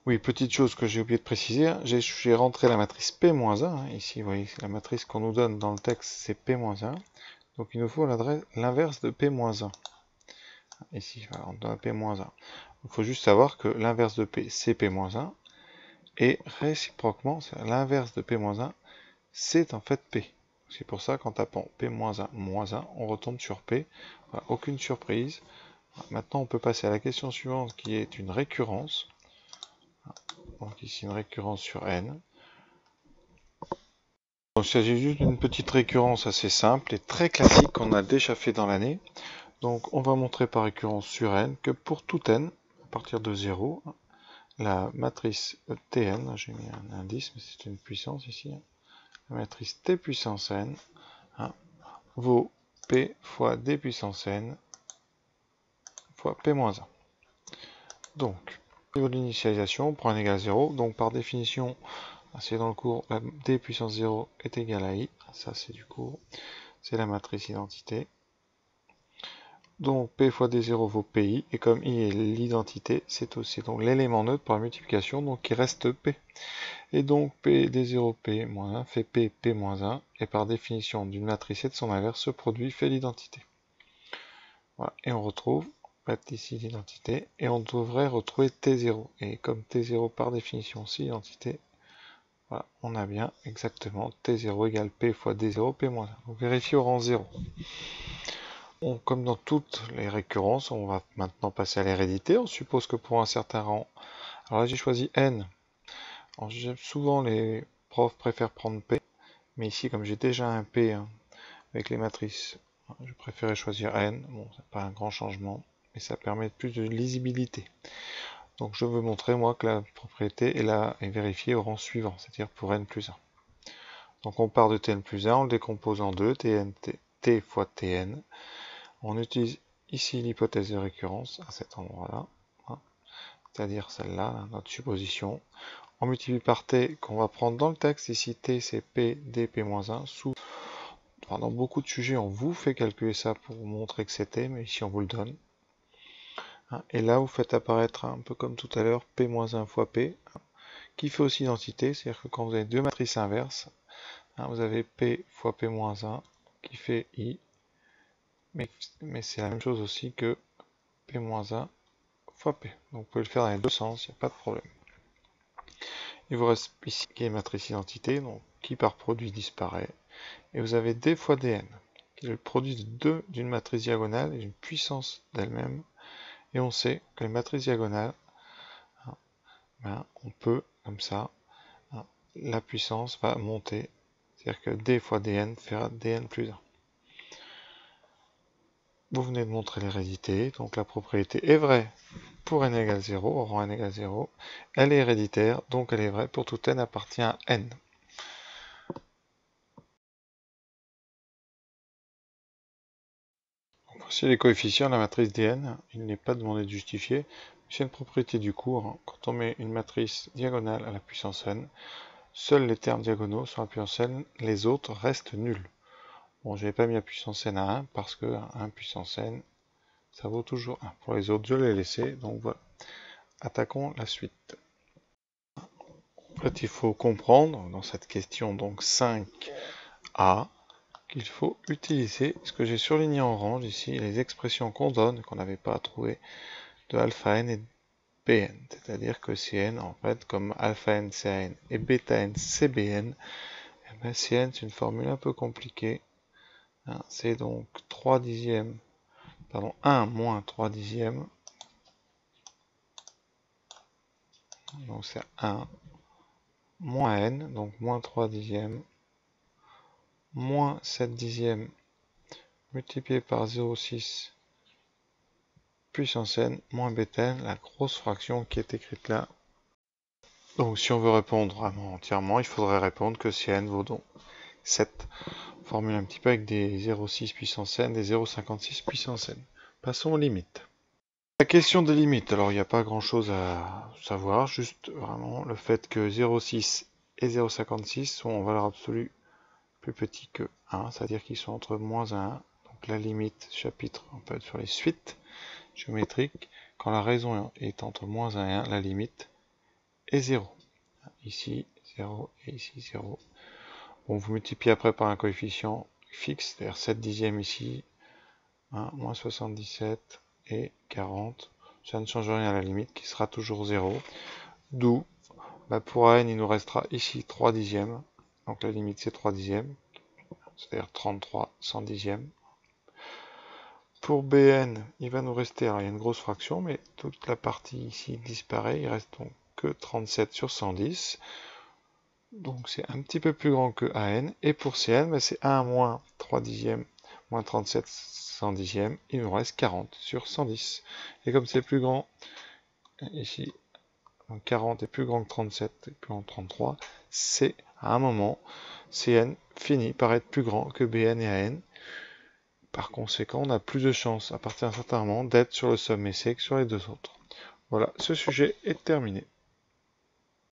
Oui, petite chose que j'ai oublié de préciser, hein, j'ai rentré la matrice P-1, hein, ici, vous voyez, c'est la matrice qu'on nous donne dans le texte, c'est P-1. Donc il nous faut l'inverse de P-1. Ici, voilà, on donne P-1. Il faut juste savoir que l'inverse de P, c'est P-1, et réciproquement, l'inverse de P-1, c'est en fait P. C'est pour ça qu'en tapant P-1, -1, on retombe sur P. Voilà, aucune surprise. Maintenant, on peut passer à la question suivante qui est une récurrence. Donc ici, une récurrence sur n. Donc, il s'agit juste d'une petite récurrence assez simple et très classique qu'on a déjà fait dans l'année. Donc, on va montrer par récurrence sur n que pour tout n, à partir de 0, la matrice Tn, j'ai mis un indice, mais c'est une puissance ici, la matrice T puissance n, vaut P fois D puissance n fois P-1. Donc, au niveau de l'initialisation, on prend n égale 0. Donc, par définition, c'est dans le cours, la D puissance 0 est égale à I. Ça, c'est du cours. C'est la matrice identité. Donc, P fois D0 vaut PI. Et comme I est l'identité, c'est aussi donc l'élément neutre par la multiplication. Donc, il reste P. Et donc, P D0 P-1 fait P P-1. Et par définition d'une matrice et de son inverse, ce produit fait l'identité. Voilà. Et on retrouve ici l'identité, et on devrait retrouver T0. Et comme T0 par définition c'est l'identité, voilà, on a bien exactement T0 égale P fois D0 P-1. Donc vérifier au rang 0. Comme dans toutes les récurrences, on va maintenant passer à l'hérédité. On suppose que pour un certain rang, alors là j'ai choisi N. Souvent les profs préfèrent prendre P, mais ici comme j'ai déjà un P avec les matrices, je préférais choisir N. Bon, c'est pas un grand changement, mais ça permet plus de lisibilité. Donc je veux montrer moi que la propriété est vérifiée au rang suivant, c'est-à-dire pour n plus 1. Donc on part de tn plus 1, on le décompose en 2, t fois tn. On utilise ici l'hypothèse de récurrence à cet endroit-là, c'est-à-dire celle-là, notre supposition. On multiplie par t qu'on va prendre dans le texte, ici t c'est p d p-1. Dans beaucoup de sujets on vous fait calculer ça pour vous montrer que c'est t, mais ici on vous le donne. Et là, vous faites apparaître un peu comme tout à l'heure P-1 fois P, qui fait aussi identité, c'est-à-dire que quand vous avez deux matrices inverses, vous avez P fois P-1 qui fait I, mais c'est la même chose aussi que P-1 fois P. Donc vous pouvez le faire dans les deux sens, il n'y a pas de problème. Il vous reste ici qui est matrice identité, donc qui par produit disparaît, et vous avez D fois Dn, qui est le produit d'une matrice diagonale et d'une puissance d'elle-même. Et on sait que les matrices diagonales, on peut, comme ça, la puissance va monter. C'est-à-dire que d fois dn fera dn plus 1. Vous venez de montrer l'hérédité, donc la propriété est vraie pour n égale 0, au rang n égale 0. Elle est héréditaire, donc elle est vraie pour tout n appartient à n. Voici les coefficients de la matrice Dn. Il n'est pas demandé de justifier. C'est une propriété du cours. Quand on met une matrice diagonale à la puissance n, seuls les termes diagonaux sont à la puissance n, les autres restent nuls. Bon, je n'ai pas mis la puissance n à 1 parce que 1 puissance n, ça vaut toujours 1. Pour les autres, je l'ai laissé. Donc voilà. Attaquons la suite. En fait, il faut comprendre dans cette question donc 5a qu'il faut utiliser ce que j'ai surligné en orange ici, les expressions qu'on donne, qu'on n'avait pas à trouver, de alpha n et bn. C'est-à-dire que Cn, en fait, comme alpha n c'est an et bêta n c'est bn, eh bien, Cn c'est une formule un peu compliquée. C'est donc 3 dixièmes, pardon, 1 moins 3 dixièmes. Donc c'est 1 moins n, donc moins 3 dixièmes, moins 7 dixièmes multiplié par 0,6 puissance n moins bêta n, la grosse fraction qui est écrite là. Donc si on veut répondre vraiment entièrement, il faudrait répondre que si n vaut donc 7. Formule un petit peu avec des 0,6 puissance n, des 0,56 puissance n. Passons aux limites. La question des limites, alors il n'y a pas grand chose à savoir, juste vraiment le fait que 0,6 et 0,56 sont en valeur absolue plus petits que 1, c'est-à-dire qu'ils sont entre moins 1. Donc la limite chapitre, on peut être sur les suites géométriques. Quand la raison est entre moins 1 et 1, la limite et 0. Ici, 0 et ici, 0. Bon, vous multipliez après par un coefficient fixe, c'est-à-dire 7 dixièmes ici, 1, moins 77 et 40. Ça ne change rien à la limite, qui sera toujours 0. D'où, pour AN, il nous restera ici 3 dixièmes. Donc la limite, c'est 3 dixièmes, c'est-à-dire 33 110e. Pour Bn, il va nous rester, alors il y a une grosse fraction, mais toute la partie ici disparaît, il reste donc que 37 sur 110. Donc c'est un petit peu plus grand que AN. Et pour Cn, c'est 1 moins 3 dixièmes, moins 37 110e, il nous reste 40 sur 110. Et comme c'est plus grand, ici, 40 est plus grand que 37, et plus grand que 33, c'est à un moment, Cn finit par être plus grand que Bn et An. Par conséquent, on a plus de chances à partir d'un certain moment d'être sur le sommet C que sur les deux autres. Voilà, ce sujet est terminé.